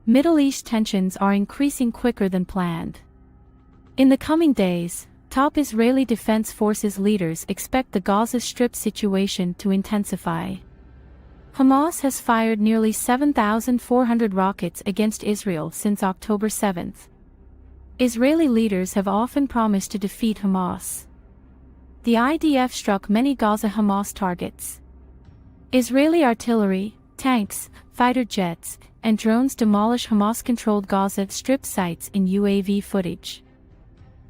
Middle East tensions are increasing quicker than planned. In the coming days, top Israeli Defense Forces leaders expect the Gaza Strip situation to intensify. Hamas has fired nearly 7,400 rockets against Israel since October 7. Israeli leaders have often promised to defeat Hamas. The IDF struck many Gaza Hamas targets. Israeli artillery, tanks, fighter jets, and drones demolish Hamas-controlled Gaza Strip sites in UAV footage.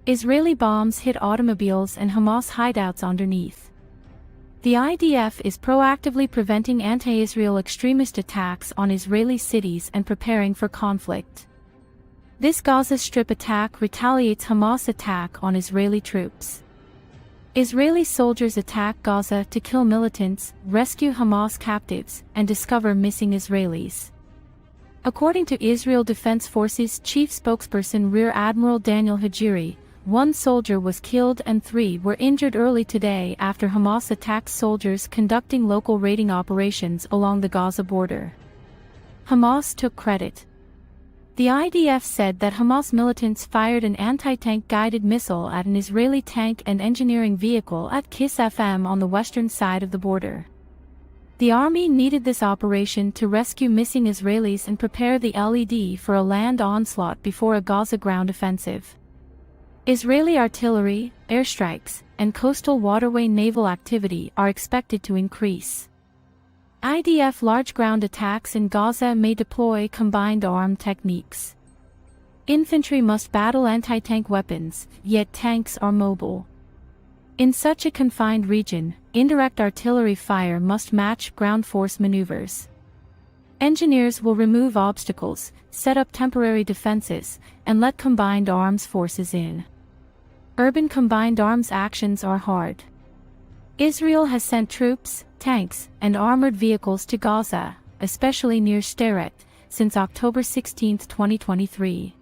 Israeli bombs hit automobiles and Hamas hideouts underneath. The IDF is proactively preventing anti-Israel extremist attacks on Israeli cities and preparing for conflict. This Gaza Strip attack retaliates Hamas' attack on Israeli troops. Israeli soldiers attack Gaza to kill militants, rescue Hamas captives, and discover missing Israelis. According to Israel Defense Forces chief spokesperson Rear Admiral Daniel Hajiri, 1 soldier was killed and 3 were injured early today after Hamas attacked soldiers conducting local raiding operations along the Gaza border. Hamas took credit. The IDF said that Hamas militants fired an anti-tank guided missile at an Israeli tank and engineering vehicle at Kis FM on the western side of the border. The army needed this operation to rescue missing Israelis and prepare the LED for a land onslaught before a Gaza ground offensive. Israeli artillery, airstrikes, and coastal waterway naval activity are expected to increase. IDF large ground attacks in Gaza may deploy combined arm techniques. Infantry must battle anti-tank weapons, yet tanks are mobile. In such a confined region, indirect artillery fire must match ground force maneuvers. Engineers will remove obstacles, set up temporary defenses, and let combined arms forces in. Urban combined arms actions are hard. Israel has sent troops, tanks, and armored vehicles to Gaza, especially near Sderot, since October 16, 2023.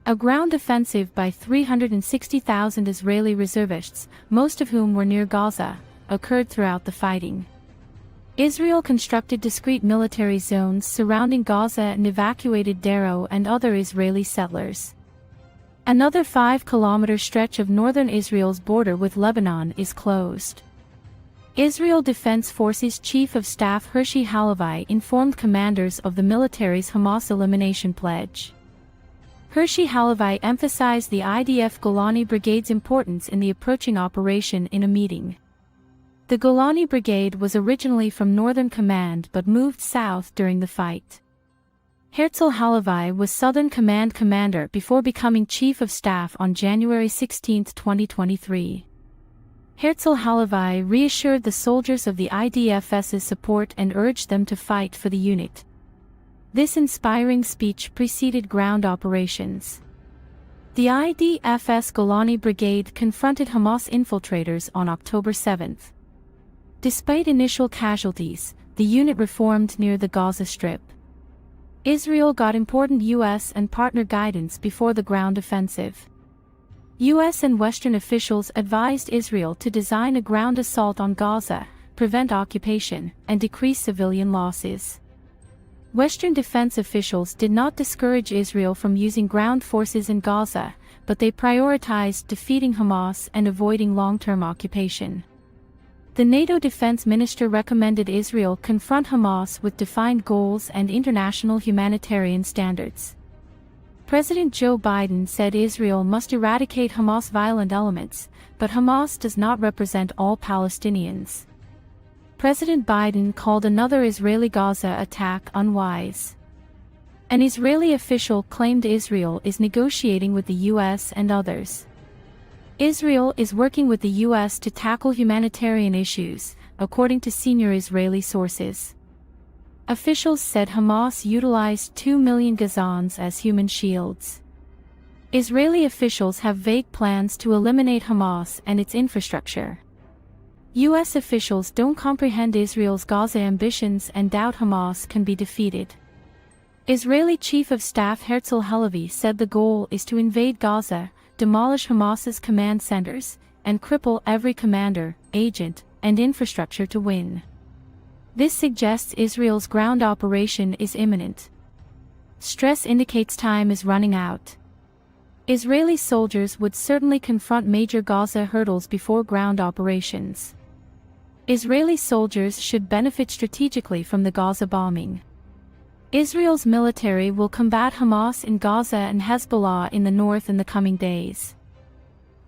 A ground offensive by 360,000 Israeli reservists, most of whom were near Gaza, occurred throughout the fighting. Israel constructed discrete military zones surrounding Gaza and evacuated Dari and other Israeli settlers. Another 5-kilometer stretch of northern Israel's border with Lebanon is closed. Israel Defense Forces Chief of Staff Hershey Halevi informed commanders of the military's Hamas elimination pledge. Hershey Halevi emphasized the IDF Golani Brigade's importance in the approaching operation in a meeting. The Golani Brigade was originally from Northern Command but moved south during the fight. Herzl Halevi was Southern Command commander before becoming Chief of Staff on January 16, 2023. Herzl Halevi reassured the soldiers of the IDF's support and urged them to fight for the unit. This inspiring speech preceded ground operations. The IDF's Golani Brigade confronted Hamas infiltrators on October 7. Despite initial casualties, the unit reformed near the Gaza Strip. Israel got important U.S. and partner guidance before the ground offensive. U.S. and Western officials advised Israel to design a ground assault on Gaza, prevent occupation, and decrease civilian losses. Western defense officials did not discourage Israel from using ground forces in Gaza, but they prioritized defeating Hamas and avoiding long-term occupation. The NATO defense minister recommended Israel confront Hamas with defined goals and international humanitarian standards. President Joe Biden said Israel must eradicate Hamas violent elements, but Hamas does not represent all Palestinians. President Biden called another Israeli Gaza attack unwise. An Israeli official claimed Israel is negotiating with the U.S. and others. Israel is working with the U.S. to tackle humanitarian issues, according to senior Israeli sources. Officials said Hamas utilized 2 million Gazans as human shields. Israeli officials have vague plans to eliminate Hamas and its infrastructure. U.S. officials don't comprehend Israel's Gaza ambitions and doubt Hamas can be defeated. Israeli Chief of Staff Herzl Halevi said the goal is to invade Gaza, demolish Hamas's command centers, and cripple every commander, agent, and infrastructure to win. This suggests Israel's ground operation is imminent. Stress indicates time is running out. Israeli soldiers would certainly confront major Gaza hurdles before ground operations. Israeli soldiers should benefit strategically from the Gaza bombing. Israel's military will combat Hamas in Gaza and Hezbollah in the north in the coming days.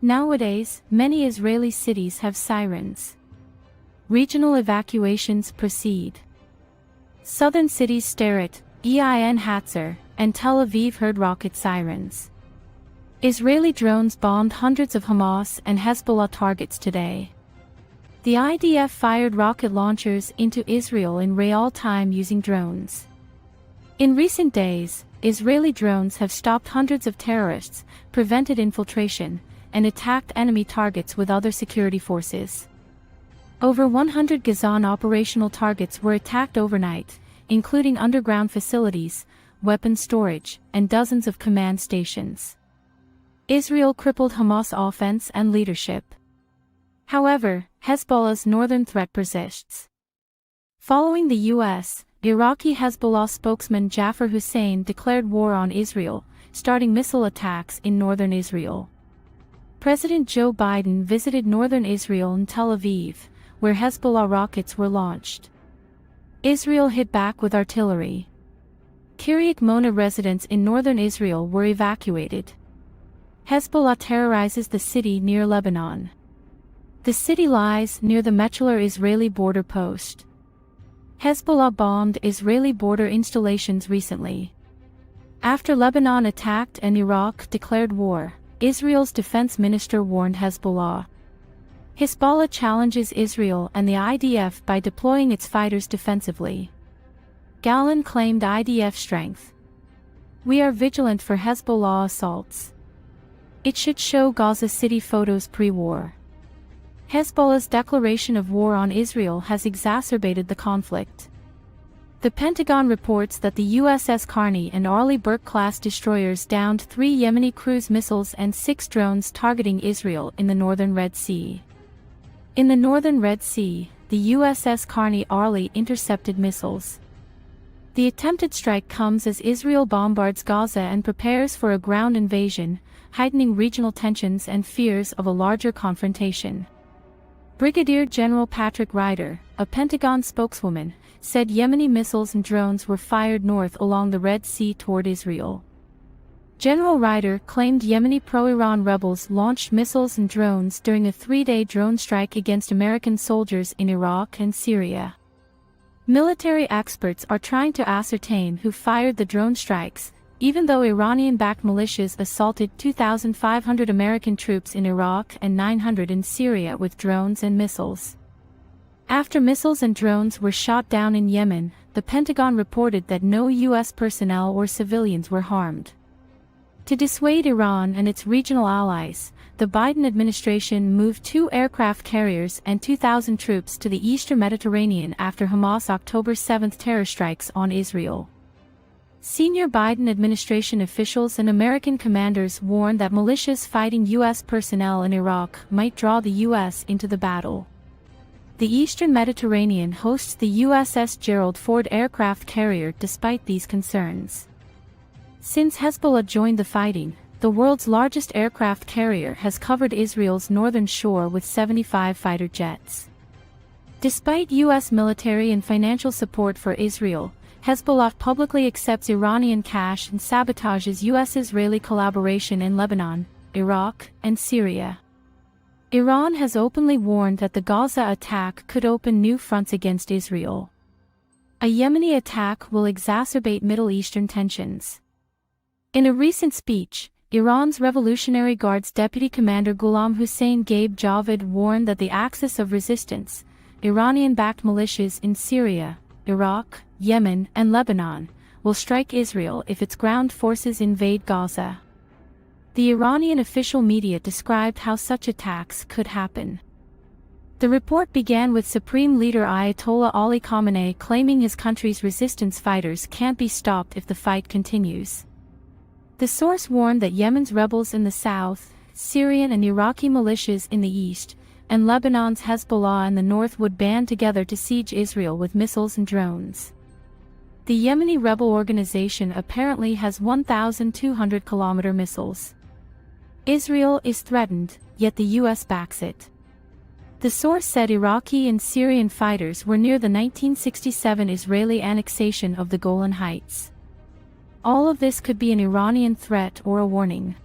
Nowadays, many Israeli cities have sirens. Regional evacuations proceed. Southern cities Sderot, Ein Hatzer, and Tel Aviv heard rocket sirens. Israeli drones bombed hundreds of Hamas and Hezbollah targets today. The IDF fired rocket launchers into Israel in real time using drones. In recent days, Israeli drones have stopped hundreds of terrorists, prevented infiltration, and attacked enemy targets with other security forces. Over 100 Gazan operational targets were attacked overnight, including underground facilities, weapons storage, and dozens of command stations. Israel crippled Hamas offense and leadership. However, Hezbollah's northern threat persists. Following the U.S., Iraqi Hezbollah spokesman Jafar Hussein declared war on Israel, starting missile attacks in northern Israel. President Joe Biden visited northern Israel and Tel Aviv, where Hezbollah rockets were launched. Israel hit back with artillery. Kiryat Mona residents in northern Israel were evacuated. Hezbollah terrorizes the city near Lebanon. The city lies near the Mechular Israeli border post. Hezbollah bombed Israeli border installations recently. After Lebanon attacked and Iraq declared war, Israel's defense minister warned Hezbollah. Hezbollah challenges Israel and the IDF by deploying its fighters defensively. Gallan claimed IDF strength. "We are vigilant for Hezbollah assaults. It should show Gaza City photos pre-war." Hezbollah's declaration of war on Israel has exacerbated the conflict. The Pentagon reports that the USS Carney and Arleigh Burke-class destroyers downed 3 Yemeni cruise missiles and 6 drones targeting Israel in the northern Red Sea. In the northern Red Sea, the USS Carney Arleigh intercepted missiles. The attempted strike comes as Israel bombards Gaza and prepares for a ground invasion, heightening regional tensions and fears of a larger confrontation. Brigadier General Patrick Ryder, a Pentagon spokeswoman, said Yemeni missiles and drones were fired north along the Red Sea toward Israel. General Ryder claimed Yemeni pro-Iran rebels launched missiles and drones during a 3-day drone strike against American soldiers in Iraq and Syria. Military experts are trying to ascertain who fired the drone strikes, even though Iranian-backed militias assaulted 2,500 American troops in Iraq and 900 in Syria with drones and missiles. After missiles and drones were shot down in Yemen, the Pentagon reported that no U.S. personnel or civilians were harmed. To dissuade Iran and its regional allies, the Biden administration moved 2 aircraft carriers and 2,000 troops to the eastern Mediterranean after Hamas' October 7 terror strikes on Israel. Senior Biden administration officials and American commanders warned that militias fighting U.S. personnel in Iraq might draw the U.S. into the battle. The eastern Mediterranean hosts the USS Gerald Ford aircraft carrier despite these concerns. Since Hezbollah joined the fighting, the world's largest aircraft carrier has covered Israel's northern shore with 75 fighter jets. Despite U.S. military and financial support for Israel, Hezbollah publicly accepts Iranian cash and sabotages U.S.-Israeli collaboration in Lebanon, Iraq, and Syria. Iran has openly warned that the Gaza attack could open new fronts against Israel. A Yemeni attack will exacerbate Middle Eastern tensions. In a recent speech, Iran's Revolutionary Guard's Deputy Commander Ghulam Hussein Gaib Javed warned that the axis of resistance, Iranian-backed militias in Syria, Iraq, Yemen, and Lebanon, will strike Israel if its ground forces invade Gaza. The Iranian official media described how such attacks could happen. The report began with Supreme Leader Ayatollah Ali Khamenei claiming his country's resistance fighters can't be stopped if the fight continues. The source warned that Yemen's rebels in the south, Syrian and Iraqi militias in the east, and Lebanon's Hezbollah in the north would band together to siege Israel with missiles and drones. The Yemeni rebel organization apparently has 1,200-kilometer missiles. Israel is threatened, yet the U.S. backs it. The source said Iraqi and Syrian fighters were near the 1967 Israeli annexation of the Golan Heights. All of this could be an Iranian threat or a warning.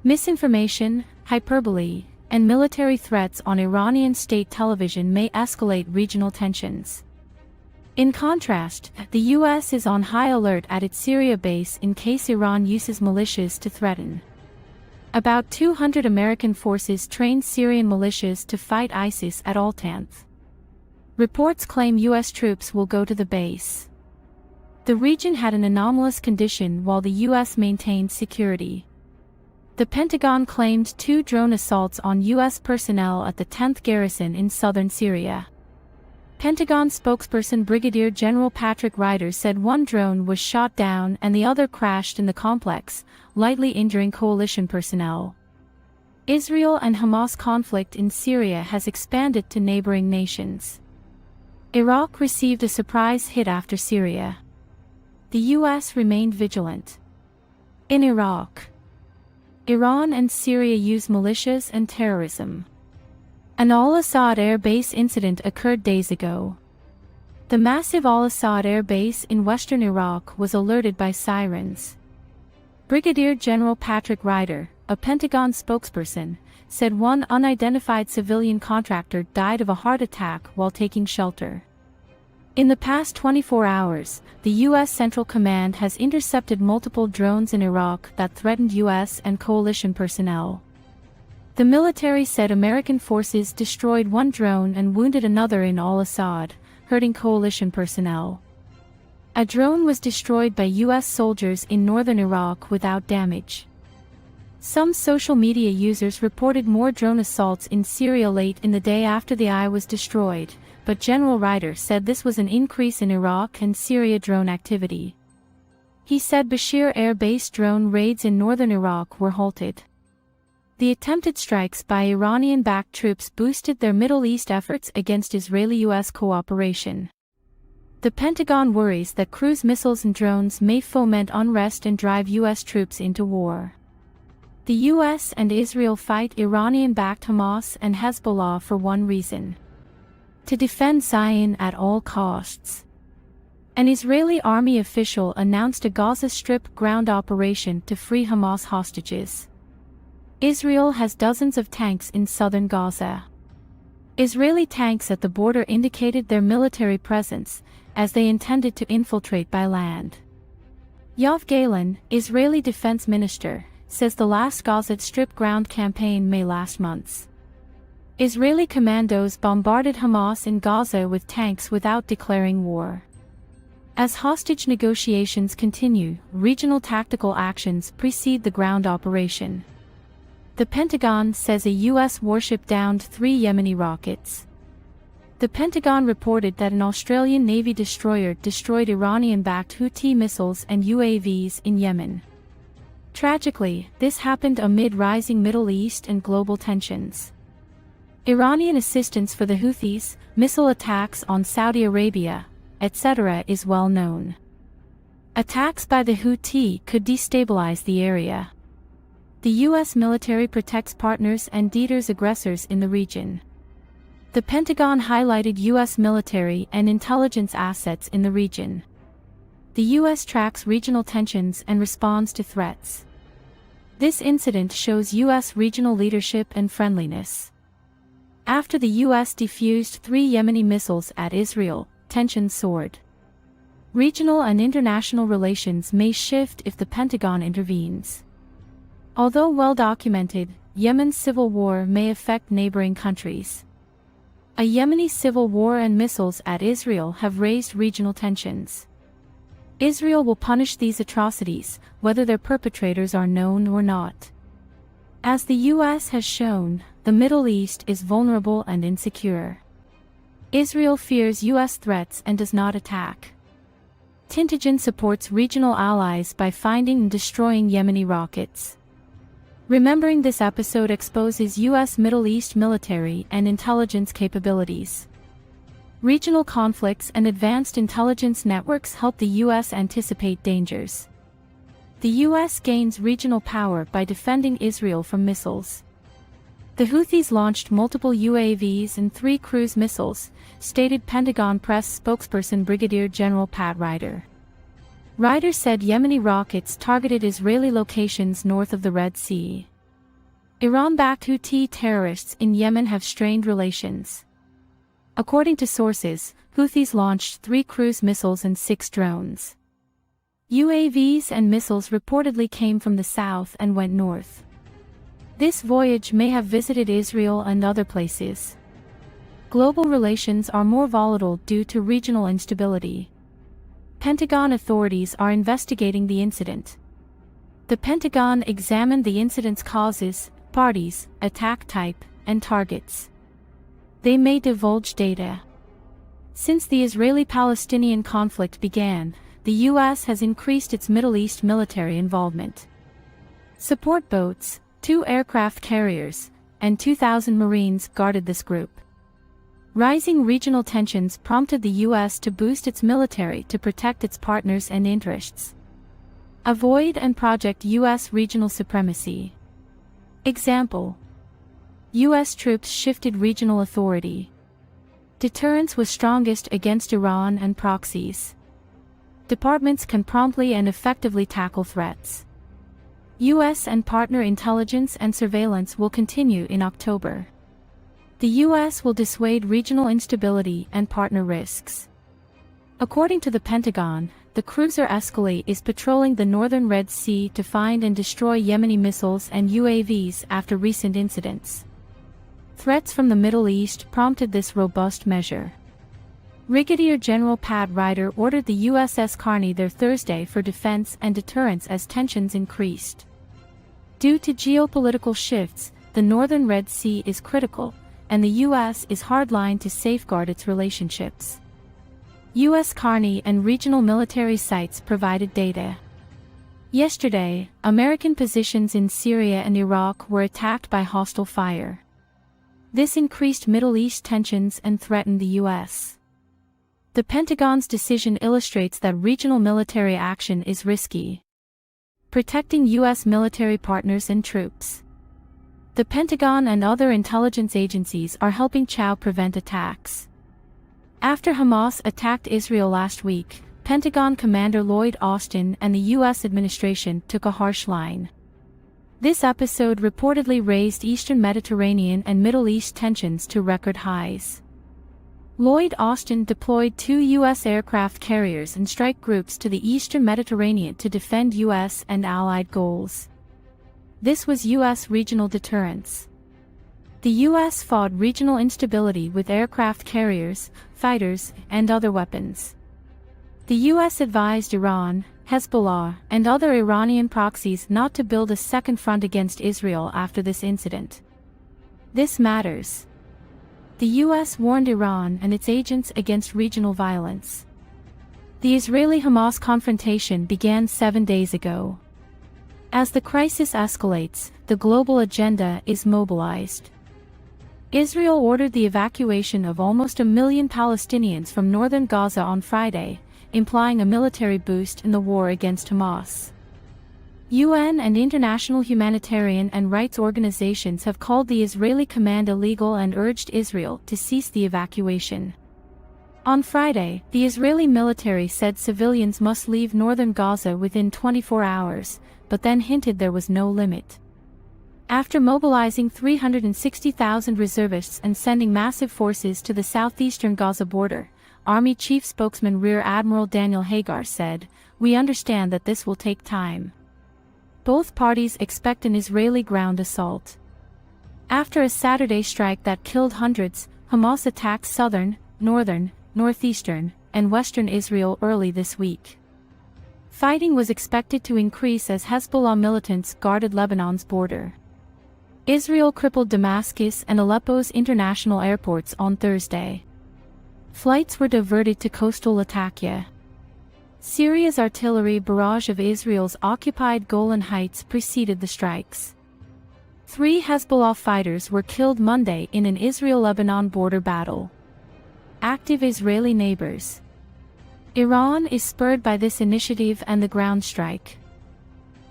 Misinformation, hyperbole, and military threats on Iranian state television may escalate regional tensions. In contrast, the U.S. is on high alert at its Syria base in case Iran uses militias to threaten. About 200 American forces trained Syrian militias to fight ISIS at Al-Tanf. Reports claim U.S. troops will go to the base. The region had an anomalous condition while the U.S. maintained security. The Pentagon claimed 2 drone assaults on U.S. personnel at the 10th Garrison in southern Syria. Pentagon spokesperson Brigadier General Patrick Ryder said one drone was shot down and the other crashed in the complex, lightly injuring coalition personnel. Israel and Hamas conflict in Syria has expanded to neighboring nations. Iraq received a surprise hit after Syria. The U.S. remained vigilant. In Iraq, Iran and Syria use militias and terrorism. An Al-Assad air base incident occurred days ago. The massive Al-Assad air base in western Iraq was alerted by sirens. Brigadier General Patrick Ryder, a Pentagon spokesperson, said one unidentified civilian contractor died of a heart attack while taking shelter. In the past 24 hours, the U.S. Central Command has intercepted multiple drones in Iraq that threatened U.S. and coalition personnel. The military said American forces destroyed one drone and wounded another in Al-Assad, hurting coalition personnel. A drone was destroyed by U.S. soldiers in northern Iraq without damage. Some social media users reported more drone assaults in Syria late in the day after the eye was destroyed, but General Ryder said this was an increase in Iraq and Syria drone activity. He said Bashir Air Base drone raids in northern Iraq were halted. The attempted strikes by Iranian-backed troops boosted their Middle East efforts against Israeli-U.S. cooperation. The Pentagon worries that cruise missiles and drones may foment unrest and drive U.S. troops into war. The U.S. and Israel fight Iranian-backed Hamas and Hezbollah for one reason: to defend Zion at all costs. An Israeli army official announced a Gaza Strip ground operation to free Hamas hostages. Israel has dozens of tanks in southern Gaza. Israeli tanks at the border indicated their military presence, as they intended to infiltrate by land. Yoav Gallant, Israeli defense minister, says the last Gaza Strip ground campaign may last months. Israeli commandos bombarded Hamas in Gaza with tanks without declaring war. As hostage negotiations continue, regional tactical actions precede the ground operation. The Pentagon says a U.S. warship downed 3 Yemeni rockets. The Pentagon reported that an Australian Navy destroyer destroyed Iranian-backed Houthi missiles and UAVs in Yemen. Tragically, this happened amid rising Middle East and global tensions. Iranian assistance for the Houthis, missile attacks on Saudi Arabia, etc. is well known. Attacks by the Houthi could destabilize the area. The U.S. military protects partners and deters aggressors in the region. The Pentagon highlighted U.S. military and intelligence assets in the region. The U.S. tracks regional tensions and responds to threats. This incident shows U.S. regional leadership and friendliness. After the U.S. defused 3 Yemeni missiles at Israel, tensions soared. Regional and international relations may shift if the Pentagon intervenes. Although well documented, Yemen's civil war may affect neighboring countries. A Yemeni civil war and missiles at Israel have raised regional tensions. Israel will punish these atrocities, whether their perpetrators are known or not. As the U.S. has shown, the Middle East is vulnerable and insecure. Israel fears U.S. threats and does not attack. Tintagen supports regional allies by finding and destroying Yemeni rockets. Remembering this episode exposes U.S. Middle East military and intelligence capabilities. Regional conflicts and advanced intelligence networks help the U.S. anticipate dangers. The U.S. gains regional power by defending Israel from missiles. The Houthis launched multiple UAVs and 3 cruise missiles, stated Pentagon press spokesperson Brigadier General Pat Ryder. Ryder said Yemeni rockets targeted Israeli locations north of the Red Sea. Iran-backed Houthi terrorists in Yemen have strained relations. According to sources, Houthis launched 3 cruise missiles and 6 drones. UAVs and missiles reportedly came from the south and went north. This voyage may have visited Israel and other places. Global relations are more volatile due to regional instability. Pentagon authorities are investigating the incident. The Pentagon examined the incident's causes, parties, attack type, and targets. They may divulge data. Since the Israeli-Palestinian conflict began, the U.S. has increased its Middle East military involvement. Support boats, 2 aircraft carriers, and 2,000 Marines guarded this group. Rising regional tensions prompted the U.S. to boost its military to protect its partners and interests. Avoid and project U.S. regional supremacy. Example: U.S. troops shifted regional authority. Deterrence was strongest against Iran and proxies. Departments can promptly and effectively tackle threats. U.S. and partner intelligence and surveillance will continue in October. The U.S. will dissuade regional instability and partner risks. According to the Pentagon, the cruiser Escalade is patrolling the northern Red Sea to find and destroy Yemeni missiles and UAVs after recent incidents. Threats from the Middle East prompted this robust measure. Brigadier General Pat Ryder ordered the USS Carney there Thursday for defense and deterrence as tensions increased. Due to geopolitical shifts, the northern Red Sea is critical, and the U.S. is hardline to safeguard its relationships. U.S. Carney and regional military sites provided data. Yesterday, American positions in Syria and Iraq were attacked by hostile fire. This increased Middle East tensions and threatened the U.S. The Pentagon's decision illustrates that regional military action is risky. Protecting U.S. military partners and troops. The Pentagon and other intelligence agencies are helping prevent attacks. After Hamas attacked Israel last week, Pentagon Commander Lloyd Austin and the U.S. administration took a harsh line. This episode reportedly raised Eastern Mediterranean and Middle East tensions to record highs. Lloyd Austin deployed 2 U.S. aircraft carriers and strike groups to the Eastern Mediterranean to defend U.S. and allied goals. This was U.S. regional deterrence. The U.S. fought regional instability with aircraft carriers, fighters, and other weapons. The U.S. advised Iran, Hezbollah, and other Iranian proxies not to build a second front against Israel after this incident. This matters. The U.S. warned Iran and its agents against regional violence. The Israeli-Hamas confrontation began 7 days ago. As the crisis escalates, the global agenda is mobilized. Israel ordered the evacuation of almost 1 million Palestinians from northern Gaza on Friday, implying a military boost in the war against Hamas. UN and international humanitarian and rights organizations have called the Israeli command illegal and urged Israel to cease the evacuation. On Friday, the Israeli military said civilians must leave northern Gaza within 24 hours, but then hinted there was no limit. After mobilizing 360,000 reservists and sending massive forces to the southeastern Gaza border, Army Chief Spokesman Rear Admiral Daniel Hagar said, "We understand that this will take time." Both parties expect an Israeli ground assault. After a Saturday strike that killed hundreds, Hamas attacked southern, northern, northeastern, and western Israel early this week. Fighting was expected to increase as Hezbollah militants guarded Lebanon's border. Israel crippled Damascus and Aleppo's international airports on Thursday. Flights were diverted to coastal Latakia. Syria's artillery barrage of Israel's occupied Golan Heights preceded the strikes. 3 Hezbollah fighters were killed Monday in an Israel-Lebanon border battle. active Israeli neighbors. Iran is spurred by this initiative and the ground strike.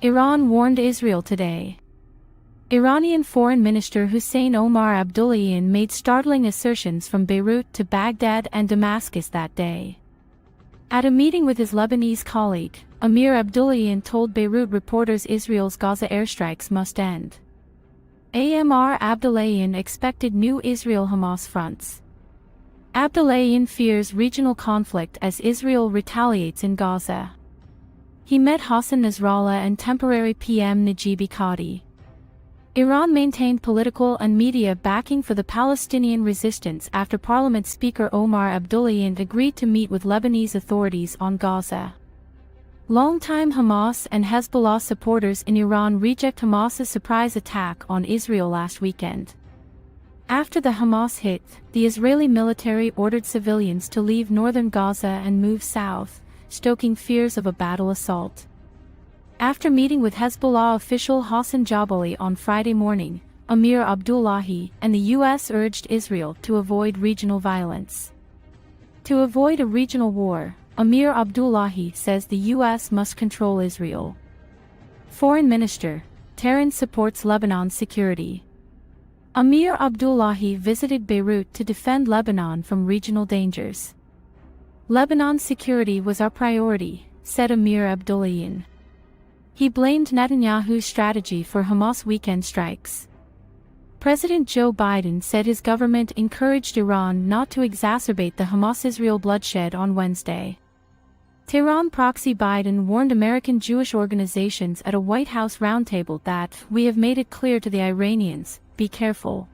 Iran warned Israel today. Iranian Foreign Minister Hussein Omar Abdullahian made startling assertions from Beirut to Baghdad and Damascus that day. At a meeting with his Lebanese colleague, Amir Abdullahian told Beirut reporters Israel's Gaza airstrikes must end. Amr Abdullahian expected new Israel-Hamas fronts. Abdullahian fears regional conflict as Israel retaliates in Gaza. He met Hassan Nasrallah and temporary PM Najib Mikati. Iran maintained political and media backing for the Palestinian resistance after Parliament Speaker Omar Abdullahian agreed to meet with Lebanese authorities on Gaza. Longtime Hamas and Hezbollah supporters in Iran reject Hamas's surprise attack on Israel last weekend. After the Hamas hit, the Israeli military ordered civilians to leave northern Gaza and move south, stoking fears of a battle assault. After meeting with Hezbollah official Hassan Jabali on Friday morning, Amir Abdullahi and the U.S. urged Israel to avoid regional violence. To avoid a regional war, Amir Abdullahi says the U.S. must control Israel. Foreign Minister, Tehran supports Lebanon's security. Amir Abdullahi visited Beirut to defend Lebanon from regional dangers. Lebanon's security was our priority, said Amir Abdullahian. He blamed Netanyahu's strategy for Hamas weekend strikes. President Joe Biden said his government encouraged Iran not to exacerbate the Hamas-Israel bloodshed on Wednesday. Tehran proxy Biden warned American Jewish organizations at a White House roundtable that, "We have made it clear to the Iranians, be careful."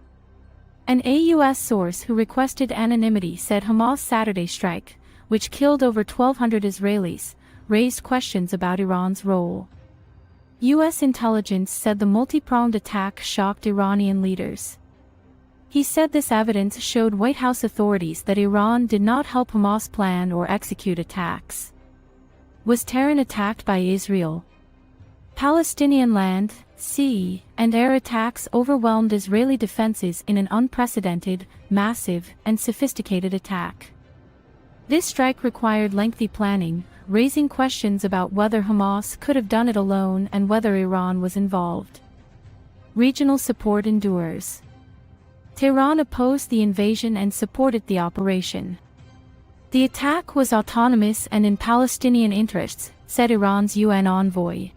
An AUS source who requested anonymity said Hamas' Saturday strike, which killed over 1,200 Israelis, raised questions about Iran's role. U.S. intelligence said the multi-pronged attack shocked Iranian leaders. He said this evidence showed White House authorities that Iran did not help Hamas plan or execute attacks. Was Tehran attacked by Israel? Palestinian land, sea, and air attacks overwhelmed Israeli defenses in an unprecedented, massive, and sophisticated attack. This strike required lengthy planning, raising questions about whether Hamas could have done it alone and whether Iran was involved. Regional support endures. Tehran opposed the invasion and supported the operation. The attack was autonomous and in Palestinian interests, said Iran's UN envoy.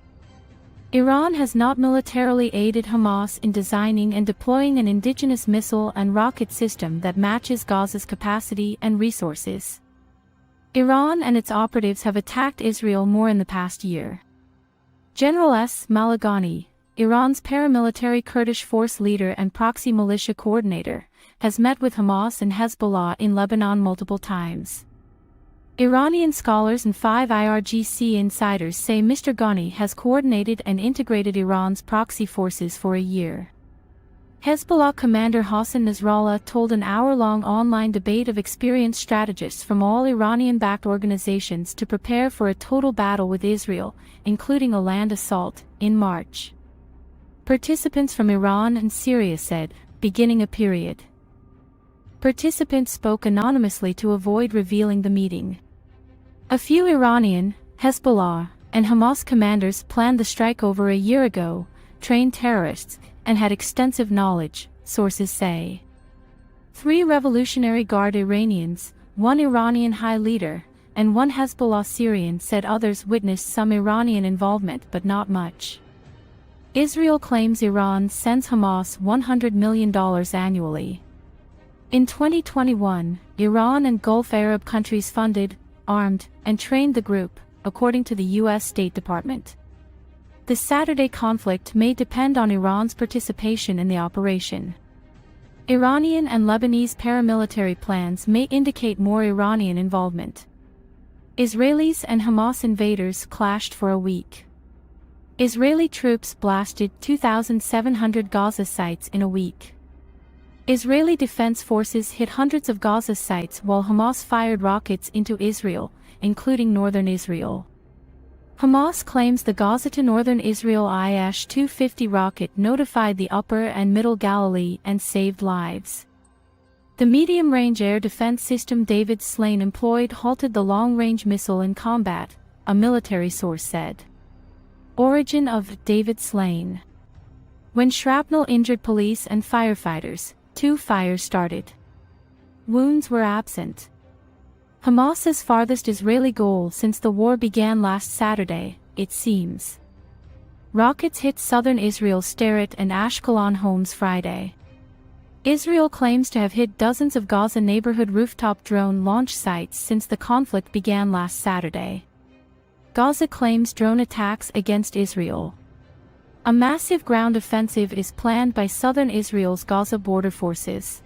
Iran has not militarily aided Hamas in designing and deploying an indigenous missile and rocket system that matches Gaza's capacity and resources. Iran and its operatives have attacked Israel more in the past year. General S. Malagani, Iran's paramilitary Kurdish force leader and proxy militia coordinator, has met with Hamas and Hezbollah in Lebanon multiple times. Iranian scholars and 5 IRGC insiders say Mr. Ghani has coordinated and integrated Iran's proxy forces for a year. Hezbollah commander Hassan Nasrallah told an hour-long online debate of experienced strategists from all Iranian-backed organizations to prepare for a total battle with Israel, including a land assault, in March. Participants from Iran and Syria said, beginning a period. Participants spoke anonymously to avoid revealing the meeting. A few Iranian, Hezbollah, and Hamas commanders planned the strike over a year ago, trained terrorists, and had extensive knowledge, sources say. 3 Revolutionary Guard Iranians, 1 Iranian high leader, and 1 Hezbollah Syrian said others witnessed some Iranian involvement but not much. Israel claims Iran sends Hamas $100 million annually. In 2021, Iran and Gulf Arab countries funded, armed, and trained the group, according to the U.S. State Department. The Saturday conflict may depend on Iran's participation in the operation. Iranian and Lebanese paramilitary plans may indicate more Iranian involvement. Israelis and Hamas invaders clashed for a week. Israeli troops blasted 2,700 Gaza sites in a week. Israeli defense forces hit hundreds of Gaza sites while Hamas fired rockets into Israel, including northern Israel. Hamas claims the Gaza to northern Israel IS-250 rocket notified the upper and middle Galilee and saved lives. The medium-range air defense system David Slain employed halted the long-range missile in combat, a military source said. Origin of David Slain. When shrapnel injured police and firefighters, 2 fires started. Wounds were absent. Hamas's farthest Israeli goal since the war began last Saturday, it seems. Rockets hit southern Israel's Sderot and Ashkelon homes Friday. Israel claims to have hit dozens of Gaza neighborhood rooftop drone launch sites since the conflict began last Saturday. Gaza claims drone attacks against Israel. A massive ground offensive is planned by southern Israel's Gaza border forces.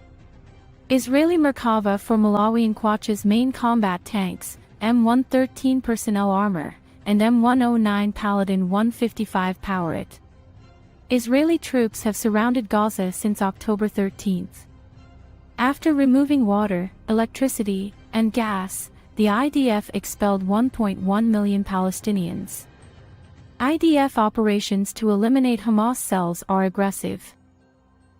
Israeli Merkava for Malawi and Kwacha's main combat tanks, M113 personnel armor, and M109 Paladin 155 power it. Israeli troops have surrounded Gaza since October 13. After removing water, electricity, and gas, the IDF expelled 1.1 million Palestinians. IDF operations to eliminate Hamas cells are aggressive.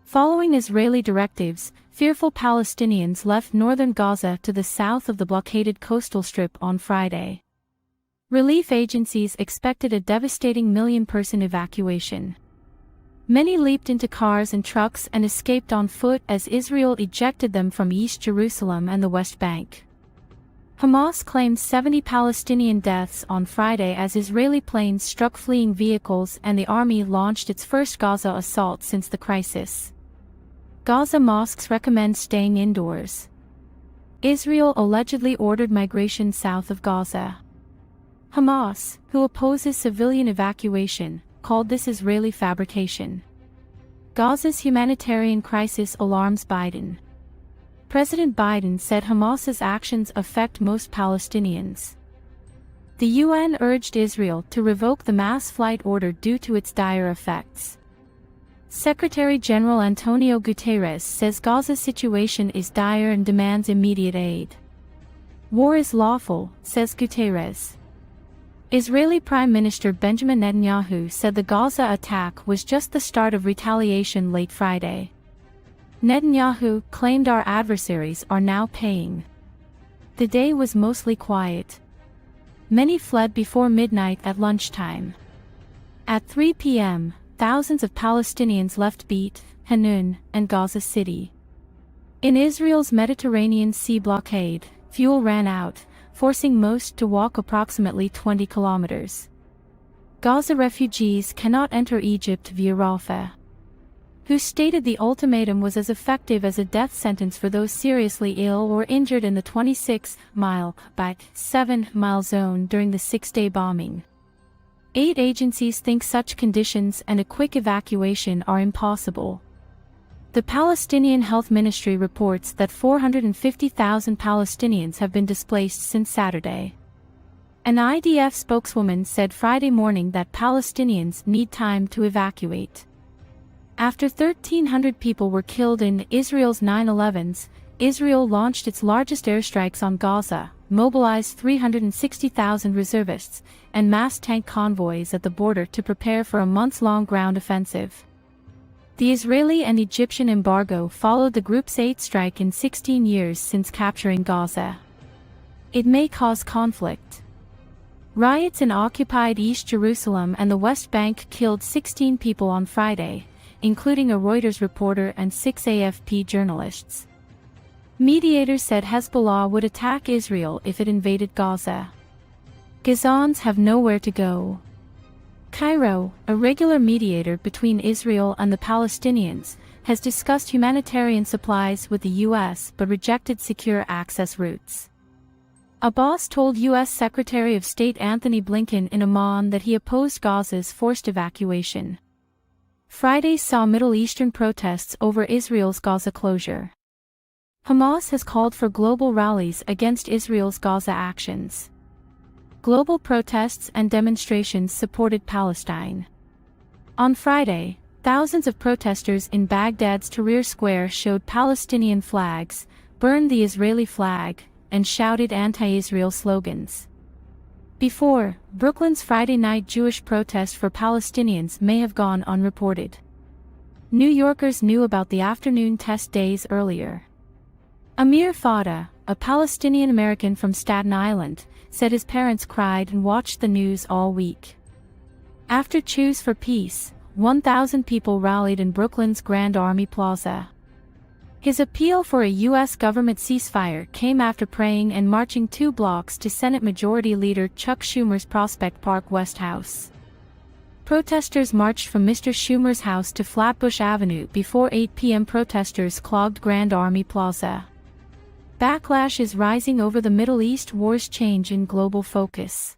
Following Israeli directives, fearful Palestinians left northern Gaza to the south of the blockaded coastal strip on Friday. Relief agencies expected a devastating million-person evacuation. Many leaped into cars and trucks and escaped on foot as Israel ejected them from East Jerusalem and the West Bank. Hamas claimed 70 Palestinian deaths on Friday as Israeli planes struck fleeing vehicles and the army launched its first Gaza assault since the crisis. Gaza mosques recommend staying indoors. Israel allegedly ordered migration south of Gaza. Hamas, who opposes civilian evacuation, called this Israeli fabrication. Gaza's humanitarian crisis alarms Biden. President Biden said Hamas's actions affect most Palestinians. The UN urged Israel to revoke the mass flight order due to its dire effects. Secretary General Antonio Guterres says Gaza's situation is dire and demands immediate aid. War is lawful, says Guterres. Israeli Prime Minister Benjamin Netanyahu said the Gaza attack was just the start of retaliation late Friday. Netanyahu claimed our adversaries are now paying. The day was mostly quiet. Many fled before midnight at lunchtime. At 3 p.m., thousands of Palestinians left Beit Hanun and Gaza City. In Israel's Mediterranean Sea blockade, fuel ran out, forcing most to walk approximately 20 kilometers. Gaza refugees cannot enter Egypt via Rafah, who stated the ultimatum was as effective as a death sentence for those seriously ill or injured in the 26-mile by 7-mile zone during the 6-day bombing. 8 agencies think such conditions and a quick evacuation are impossible. The Palestinian Health Ministry reports that 450,000 Palestinians have been displaced since Saturday. An IDF spokeswoman said Friday morning that Palestinians need time to evacuate. After 1,300 people were killed in Israel's 9/11s, Israel launched its largest airstrikes on Gaza, mobilized 360,000 reservists, and massed tank convoys at the border to prepare for a months-long ground offensive. The Israeli and Egyptian embargo followed the group's 8th strike in 16 years since capturing Gaza. It may cause conflict. Riots in occupied East Jerusalem and the West Bank killed 16 people on Friday, including a Reuters reporter and 6 AFP journalists. Mediators said Hezbollah would attack Israel if it invaded Gaza. Gazans have nowhere to go. Cairo, a regular mediator between Israel and the Palestinians, has discussed humanitarian supplies with the U.S. but rejected secure access routes. Abbas told U.S. Secretary of State Anthony Blinken in Amman that he opposed Gaza's forced evacuation. Friday saw Middle Eastern protests over Israel's Gaza closure. Hamas has called for global rallies against Israel's Gaza actions. Global protests and demonstrations supported Palestine. On Friday, thousands of protesters in Baghdad's Tahrir Square showed Palestinian flags, burned the Israeli flag, and shouted anti-Israel slogans. Before, Brooklyn's Friday night Jewish protest for Palestinians may have gone unreported. New Yorkers knew about the afternoon test days earlier. Amir Fada, a Palestinian American from Staten Island, said his parents cried and watched the news all week. After Choose for Peace, 1,000 people rallied in Brooklyn's Grand Army Plaza. His appeal for a U.S. government ceasefire came after praying and marching 2 blocks to Senate Majority Leader Chuck Schumer's Prospect Park West house. Protesters marched from Mr. Schumer's house to Flatbush Avenue before 8 p.m. Protesters clogged Grand Army Plaza. Backlash is rising over the Middle East war's change in global focus.